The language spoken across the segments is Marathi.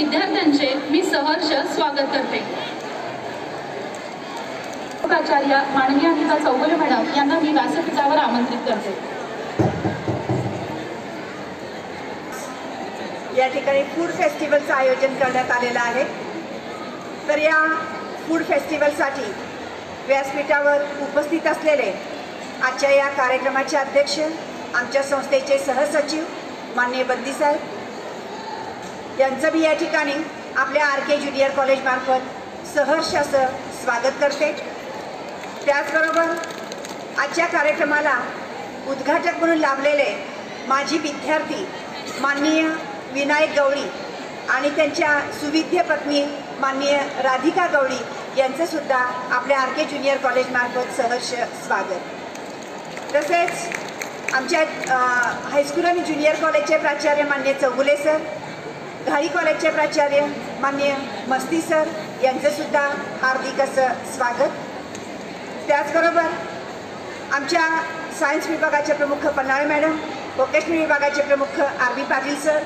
विद्यार्थ्यांचे मी सहर्ष स्वागत करते। प्राचार्य माननीय अनिता चौगुले मॅडम यांना मी व्यासपीठावर आमंत्रित करते। या ठिकाणी फूड फेस्टिवलचं आयोजन करण्यात आलेलं आहे। तर या फूड फेस्टिवलसाठी व्यासपीठावर उपस्थित असलेले आजच्या या कार्यक्रमाचे अध्यक्ष, आमच्या संस्थेचे सहसचिव माननीय बंदी साहेब यांचं मी या ठिकाणी आपल्या RK ज्युनियर कॉलेज मार्फत सहर्ष असं स्वागत करते। त्याचबरोबर आजच्या कार्यक्रमाला उद्घाटक म्हणून लाभलेले माजी विद्यार्थी माननीय विनायक गवळी आणि त्यांच्या सुविद्य पत्नी माननीय राधिका गवळी यांचे सुद्धा आपल्या RK ज्युनियर कॉलेज मार्फत सहर्ष स्वागत। तसेच आमच्या हायस्कूल आणि ज्युनियर कॉलेजचे प्राचार्य माननीय चौगुले सर, घाळी कॉलेजचे प्राचार्य माननीय मस्ती सर यांचे सुद्धा हार्दिक असं स्वागत। त्याचबरोबर आमच्या सायन्स विभागाचे प्रमुख पन्हाळे मॅडम, व्होकेशनल विभागाचे प्रमुख RB पाटील सर,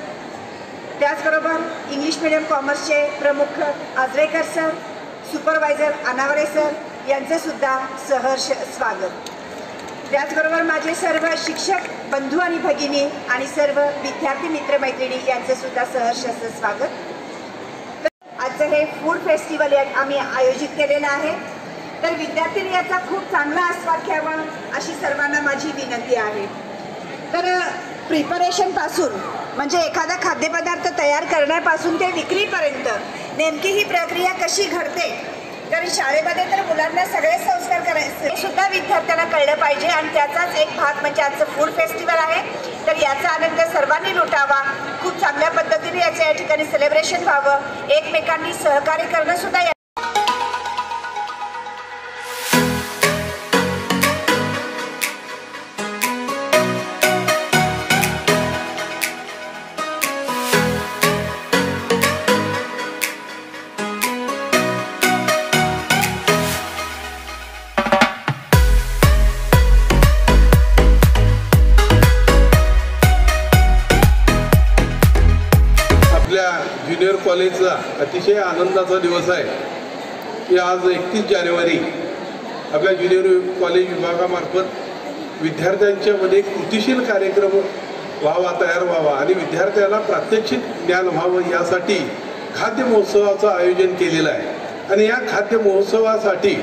त्याचबरोबर इंग्लिश मीडियम कॉमर्सचे प्रमुख आजरेकर सर, सुपरवायझर अनावरे सर यांचे सुद्धा सहर्ष स्वागत। त्याचबरोबर माझे सर्व शिक्षक बंधू आणि भगिनी आणि सर्व विद्यार्थी मित्रमैत्रिणी यांचे सुद्धा सहर्ष असं स्वागत। आजचं हे फूड फेस्टिवल आम्ही आयोजित केलेलं आहे। तर विद्यार्थ्यांनी याचा खूप चांगला आस्वाद घ्यावा अशी सर्वांना माझी विनंती आहे। तर प्रिपरेशनपासून म्हणजे एखादा खाद्यपदार्थ तयार करण्यापासून ते विक्रीपर्यंत नेमकी ही प्रक्रिया कशी घडते, कारण शाळेमध्ये तर मुलांना सगळे संस्कार करायचे हे सुद्धा विद्यार्थ्यांना कळलं पाहिजे आणि त्याचाच एक भाग म्हणजे आजचं फूड फेस्टिवल आहे। तर याचा आनंद सर्वांनी लुटावा, खूप चांगल्या पद्धतीने याचं या ठिकाणी सेलिब्रेशन व्हावं, एकमेकांनी सहकार्य करणं सुद्धा ज्युनियर कॉलेजचा अतिशय आनंदाचा दिवस आहे की आज 31 जानेवारी आपल्या ज्युनियर कॉलेज विभागामार्फत विद्यार्थ्यांच्यामध्ये कृतीशील कार्यक्रम व्हावा, तयार व्हावा आणि विद्यार्थ्याला प्रात्यक्षिक ज्ञान व्हावं यासाठी खाद्य महोत्सवाचं आयोजन केलेलं आहे। आणि या खाद्य महोत्सवासाठी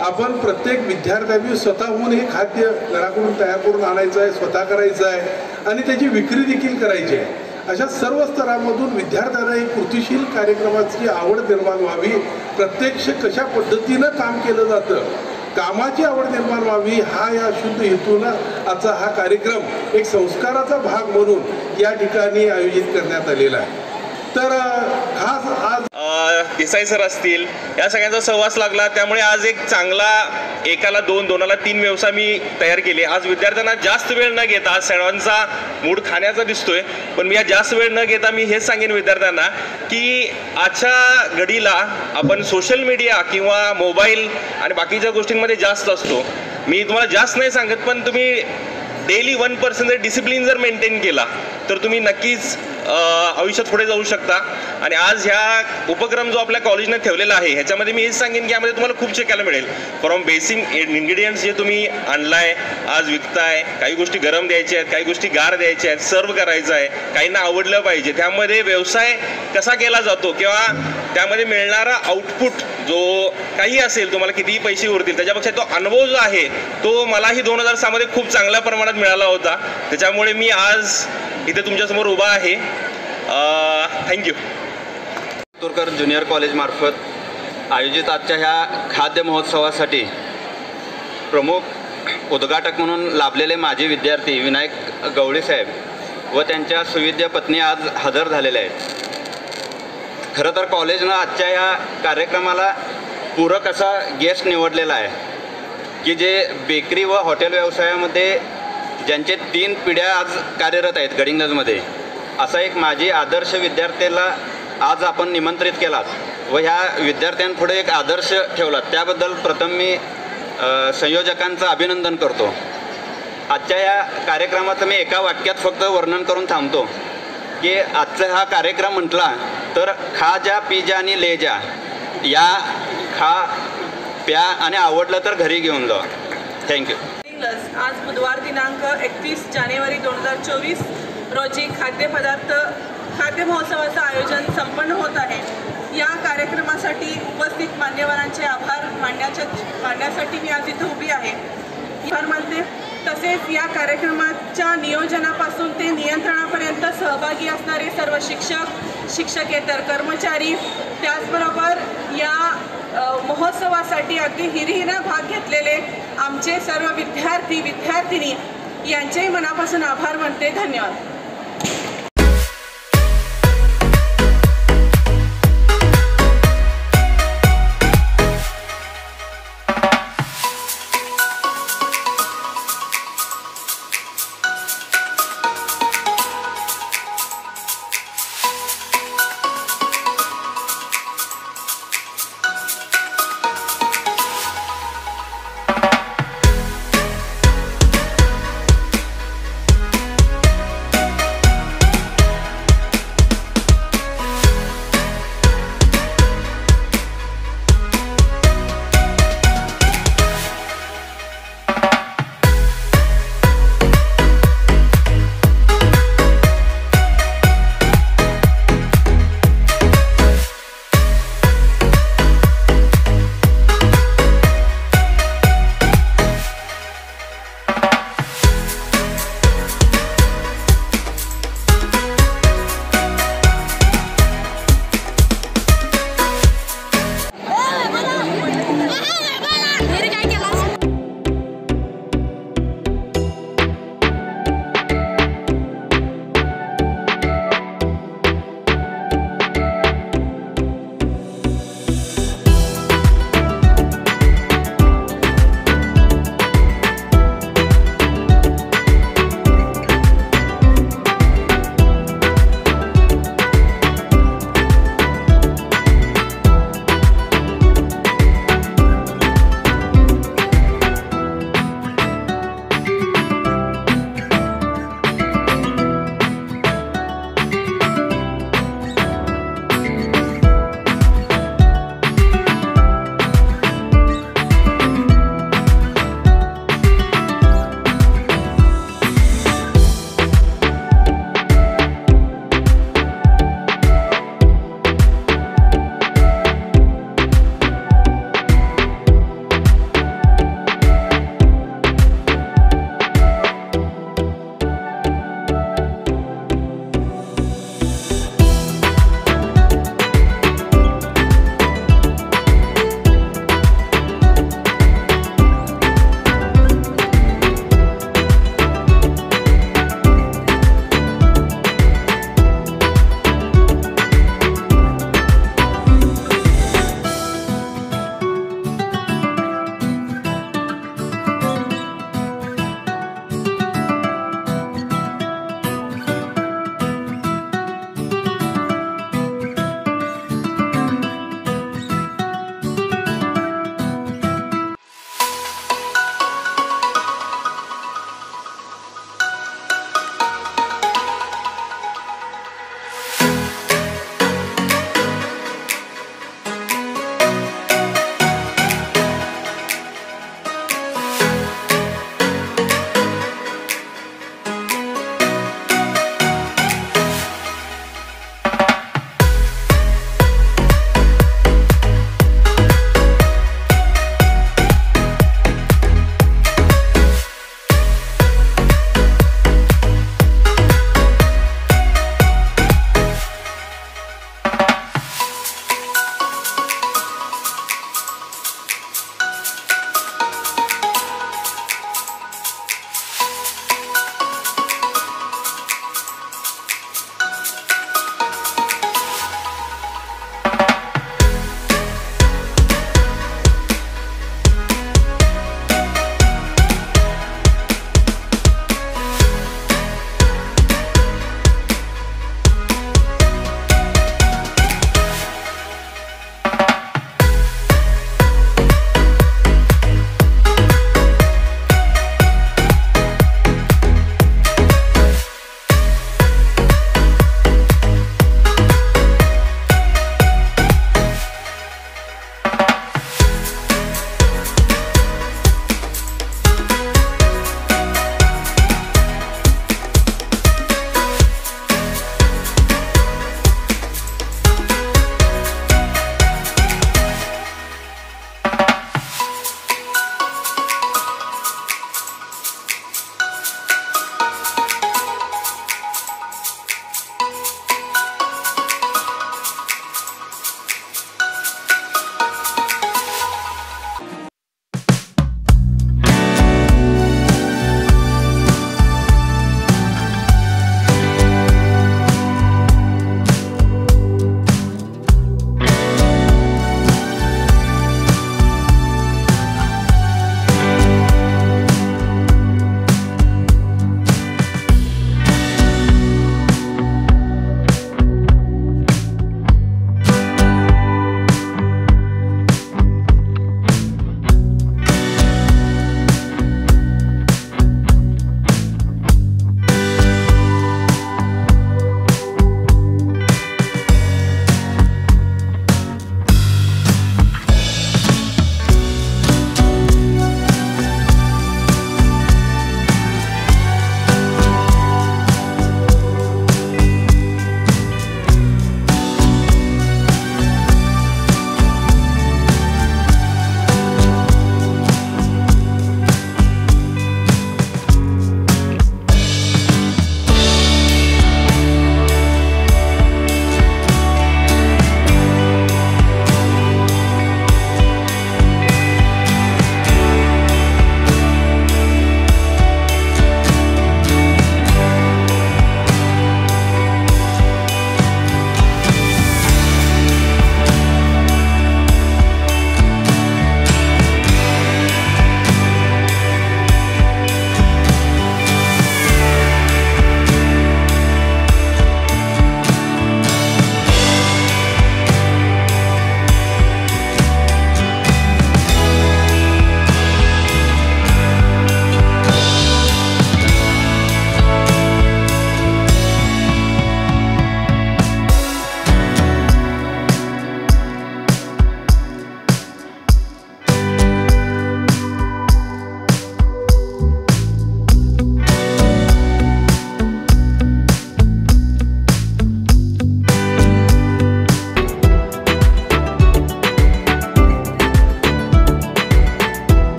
आपण प्रत्येक विद्यार्थ्यांनी स्वतःहून हे खाद्य घराकडून तयार करून आणायचं आहे, स्वतः करायचं आहे आणि त्याची विक्री देखील करायची आहे। अशा सर्व स्तरामधून विद्यार्थ्यांना एक कृतीशील कार्यक्रमाची आवड निर्माण व्हावी, प्रत्यक्ष कशा पद्धतीनं काम केलं जातं कामाची आवड निर्माण व्हावी हा या शुद्ध हेतूनं आजचा हा कार्यक्रम एक संस्काराचा भाग म्हणून या ठिकाणी आयोजित करण्यात आलेला आहे। तर खास आज देसाई सर असतील या सगळ्यांचा सहवास लागला, त्यामुळे आज एक चांगला एकाला दोन दोनाला तीन व्यवसाय मी तयार केले। आज विद्यार्थ्यांना जास्त वेळ न घेता, आज सर्वांचा मूड खाण्याचा दिसतोय, पण मी आज जास्त वेळ न घेता मी हेच सांगेन विद्यार्थ्यांना की आजच्या घडीला आपण सोशल मीडिया किंवा मोबाईल आणि बाकीच्या गोष्टींमध्ये जास्त असतो। मी तुम्हाला जास्त नाही सांगत, पण तुम्ही डेली 1% डिसिप्लिन जर मेंटेन केला तर तुम्ही नक्कीच आयुष्यात पुढे जाऊ शकता। आणि आज ह्या उपक्रम जो आपल्या कॉलेजने ठेवलेला आहे ह्याच्यामध्ये मी हेच सांगेन की यामध्ये तुम्हाला खूप शिकायला मिळेल। फ्रॉम बेसिक इन्ग्रेडियंट्स जे तुम्ही आणलाय, आज विकताय, काही गोष्टी गरम द्यायच्या आहेत, काही गोष्टी गार द्यायच्या आहेत, सर्व करायचं आहे, काहींना आवडलं पाहिजे, त्यामध्ये व्यवसाय कसा केला जातो किंवा त्यामध्ये मिळणारा आउटपुट जो काही असेल, तुम्हाला कितीही पैसे उरतील त्याच्यापेक्षा तो अनुभव जो आहे तो मलाही 2006 मध्ये खूप चांगल्या प्रमाणात मिळाला होता, त्याच्यामुळे मी आज इथे तुमच्यासमोर उभा आहे। थँक्यू। तुरकर ज्युनियर कॉलेज मार्फत आयोजित आजच्या ह्या खाद्य महोत्सवासाठी प्रमुख उद्घाटक म्हणून लाभलेले माजी विद्यार्थी विनायक गवळी साहेब व त्यांच्या सुविद्य पत्नी आज हजर झालेले आहेत। खरं तर कॉलेजनं आजच्या या कार्यक्रमाला पूरक असा गेस्ट निवडलेला आहे की जे बेकरी व हॉटेल व्यवसायामध्ये ज्यांचे 3 पिढ्या आज कार्यरत आहेत गडिंग्लजमध्ये, असा एक माजी आदर्श विद्यार्थ्याला आज आपण निमंत्रित केलात व ह्या विद्यार्थ्यांपुढे एक आदर्श ठेवलात, त्याबद्दल प्रथम मी संयोजकांचं अभिनंदन करतो। आजच्या या कार्यक्रमाचं मी एका वाक्यात फक्त वर्णन करून थांबतो की आजचा हा कार्यक्रम म्हटला तर खा जा पी जा आणि ले जा या खा प्या आणि आवडलं तर घरी घेऊन जा. थँक्यू. आज बुधवार दिनांक 31 जानेवारी 2024 रोजी खाद्य महोत्सवाचं आयोजन संपन्न होत आहे. या कार्यक्रमासाठी उपस्थित मान्यवरांचे आभार मांडण्यासाठी मी आज इथं उभी आहे. आभार मानते. तसेच या कार्यक्रमाच्या नियोजनापासून ते नियंत्रणापर्यंत सहभागी असणारे सर्व शिक्षक, शिक्षकेतर कर्मचारी, त्याचबरोबर या महोत्सवासाठी अगदी हिरिरीनं भाग घेतलेले आमचे सर्व विद्यार्थी विद्यार्थिनी यांचेही मनापासून आभार मानते. धन्यवाद.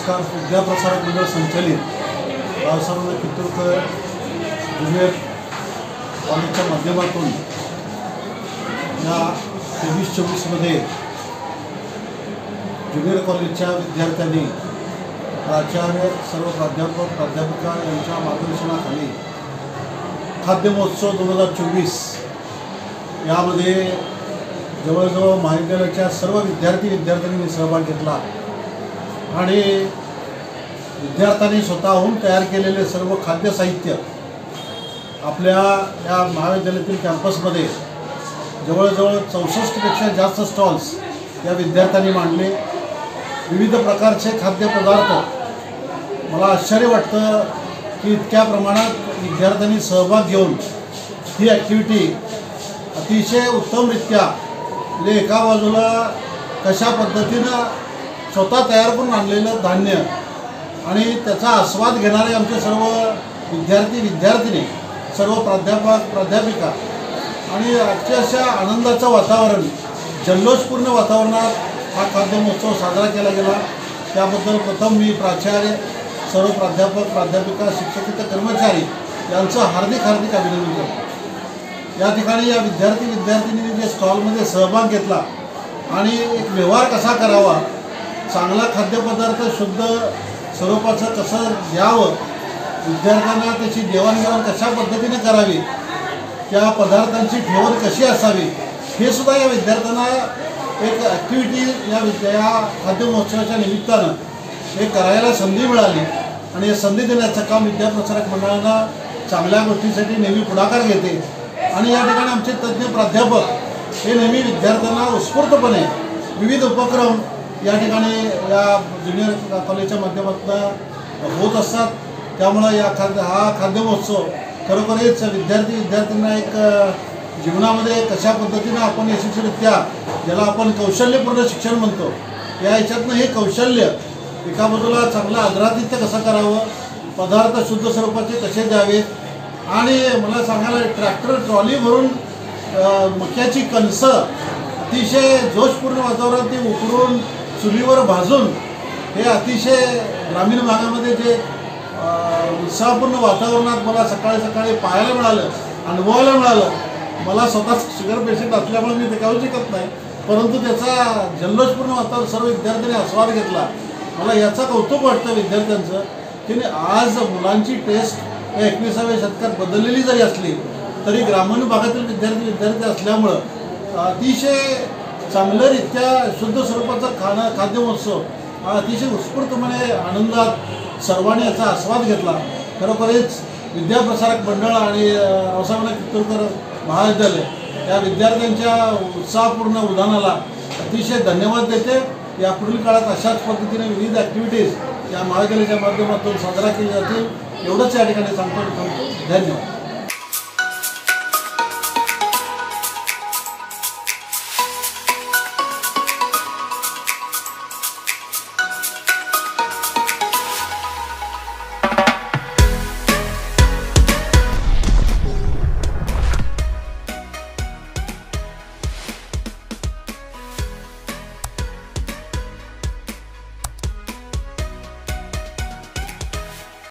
नमस्कार. विद्याप्रसारक मंडळ संचालित रावसाहेब कित्तूरकर ज्युनियर कॉलेजच्या माध्यमातून या 23-24मध्ये ज्युनियर कॉलेजच्या विद्यार्थ्यांनी प्राचार्य, सर्व प्राध्यापक, प्राध्यापिका यांच्या मार्गदर्शनाखाली खाद्य महोत्सव 2024 यामध्ये जवळजवळ महाविद्यालयाच्या सर्व विद्यार्थ्यांनी सहभाग घेतला आणि विद्यार्थ्यांनी स्वतःहून तयार केलेले सर्व खाद्य साहित्य आपल्या या महाविद्यालयातील कॅम्पसमध्ये जवळजवळ 64पेक्षा जास्त स्टॉल्स या विद्यार्थ्यांनी मांडले. विविध प्रकारचे खाद्यपदार्थ. मला आश्चर्य वाटतं की इतक्या प्रमाणात विद्यार्थ्यांनी सहभाग घेऊन ही ॲक्टिव्हिटी अतिशय उत्तमरित्या म्हणजे एका बाजूला कशा पद्धतीनं स्वतः तयार करून आणलेलं धान्य आणि त्याचा आस्वाद घेणारे आमचे सर्व विद्यार्थी, सर्व प्राध्यापक, प्राध्यापिका आणि अक्षरशः आनंदाचं वातावरण, जल्लोषपूर्ण वातावरणात हा खाद्य महोत्सव साजरा केला गेला. त्याबद्दल प्रथम मी प्राचार्य, सर्व प्राध्यापक, प्राध्यापिका, शिक्षकेतर कर्मचारी यांचं हार्दिक अभिनंदन करतो. या ठिकाणी या विद्यार्थिनींनी जे स्टॉलमध्ये सहभाग घेतला आणि एक व्यवहार कसा करावा, चांगला खाद्यपदार्थ शुद्ध स्वरूपाचं कसं द्यावं, विद्यार्थ्यांना त्याची देवाणघेवाण कशा पद्धतीने करावी, त्या पदार्थांची ठेवण कशी असावी, हे सुद्धा या विद्यार्थ्यांना एक ॲक्टिव्हिटी या खाद्य महोत्सवाच्या निमित्तानं हे करायला संधी मिळाली आणि हे संधी देण्याचं काम विद्याप्रसारक मंडळानं चांगल्या गोष्टीसाठी नेहमी पुढाकार घेते. आणि या ठिकाणी आमचे तज्ज्ञ प्राध्यापक हे नेहमी विद्यार्थ्यांना उत्स्फूर्तपणे विविध उपक्रम या ठिकाणी या ज्युनियर कॉलेजच्या माध्यमातून होत असतात. त्यामुळं हा खाद्य महोत्सव खरोखरच विद्यार्थ्यांना एक जीवनामध्ये कशा पद्धतीनं आपण यशस्वीरित्या ज्याला आपण कौशल्यपूर्ण शिक्षण म्हणतो, या ह्याच्यातनं हे कौशल्य एका बाजूला चांगलं आदरातिथ्य कसं करावं, पदार्थ शुद्ध स्वरूपाचे कसे द्यावेत आणि मला सांगायला ट्रॅक्टर ट्रॉली भरून मक्याची कणसं अतिशय जोशपूर्ण वातावरणात ती उकरून चुलीवर भाजून हे अतिशय ग्रामीण भागामध्ये जे उत्साहपूर्ण वातावरणात मला सकाळी पाहायला मिळालं, अनुभवायला मिळालं. मला स्वतः शुगर पेशंट असल्यामुळे मी ते खाऊ शकत नाही, परंतु त्याचा जल्लोषपूर्ण वातावरण सर्व विद्यार्थ्यांनी आस्वाद घेतला. मला याचा कौतुक वाटतं विद्यार्थ्यांचं की आज मुलांची टेस्ट 21व्या शतकात बदललेली जरी असली तरी ग्रामीण भागातील विद्यार्थी असल्यामुळं अतिशय चांगल्यारित्या शुद्ध स्वरूपाचा खाद्य महोत्सव हा अतिशय उत्स्फूर्तपणे आनंदात सर्वांनी याचा आस्वाद घेतला. खरोखरच विद्याप्रसारक मंडळ आणि रावसाहेब कित्तूरकर महाविद्यालय या विद्यार्थ्यांच्या उत्साहपूर्ण उदाहरणाला अतिशय धन्यवाद देते. या पुढील काळात अशाच पद्धतीने विविध ॲक्टिव्हिटीज या महाविद्यालयाच्या माध्यमातून साजरा केल्या जातील एवढंच या ठिकाणी सांगतो. धन्यवाद.